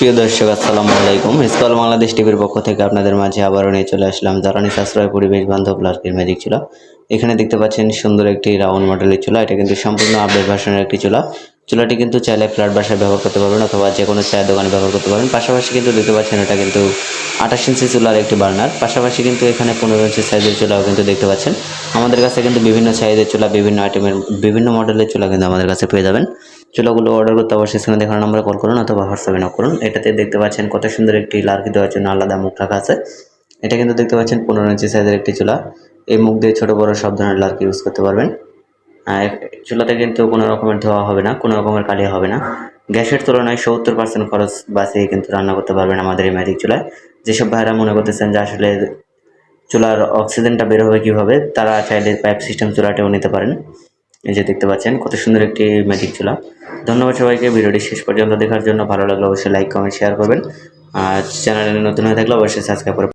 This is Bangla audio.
প্রিয় দর্শক আসসালামু আলাইকুম। স্কল বাংলাদেশ টিভির পক্ষ থেকে আপনাদের মাঝে আবারও নিয়ে চলে আসলাম জ্বালানি সাশ্রয় পরিবেশ বান্ধব লার্কির ম্যাজিক চুলা। এখানে দেখতে পাচ্ছেন সুন্দর একটি রাউন্ড মডেলের চুলা। এটা কিন্তু সম্পূর্ণ আপডেট ভার্সনের একটি চুলা। চুলাটি কিন্তু চাইলে ফ্ল্যাট বাসায় ব্যবহার করতে পারবেন অথবা যে কোনো চায়ের দোকানে ব্যবহার করতে পারবেন। পাশাপাশি কিন্তু দেখতে পাচ্ছেন এটা কিন্তু 28 ইঞ্চি চুলার একটি বার্নার। পাশাপাশি কিন্তু এখানে 15 ইঞ্চি সাইজের চুলাও কিন্তু দেখতে পাচ্ছেন। আমাদের কাছে কিন্তু বিভিন্ন সাইজের চুলা, বিভিন্ন আইটেমের, বিভিন্ন মডেলের চুলা কিন্তু আমাদের কাছে পেয়ে যাবেন। চুলাগুলো অর্ডার করতে অবশ্যই স্ক্রিনে দেখানো নম্বরে কল করুন অথবা হোয়াটসঅ্যাপে নক করুন। এটাতে দেখতে পাচ্ছেন কত সুন্দর একটি লার্কি দেওয়ার জন্য আলাদা মুখ রাখা আছে। এটা কিন্তু দেখতে পাচ্ছেন 15 ইঞ্চি সাইজের একটি চুলা। এই মুখ দিয়ে ছোট বড় সব ধরনের লার্কি ইউজ করতে পারবেন। চুলাতে কিন্তু কোনো রকমের ধোয়া হবে না, কোনো রকমের কালি হবে না। গ্যাসের তুলনায় 70% খরচ বাঁচিয়ে কিন্তু রান্না করতে পারবেন আমাদের এই ম্যাজিক চুলায়। যেসব ভাইরা মনে করতেছেন যে আসলে চুলার অক্সিজেনটা বের হবে কীভাবে, তারা চাইলে পাইপ সিস্টেম চুলাটাও নিতে পারেন। এই যে দেখতে পাচ্ছেন কত সুন্দর একটি ম্যাজিক চুলা। ধন্যবাদ সবাইকে ভিডিওটি শেষ পর্যন্ত দেখার জন্য। ভালো লাগলে অবশ্যই লাইক, কমেন্ট, শেয়ার করবেন। আর চ্যানেলে নতুন হয়ে থাকলে অবশ্যই সাবস্ক্রাইব করে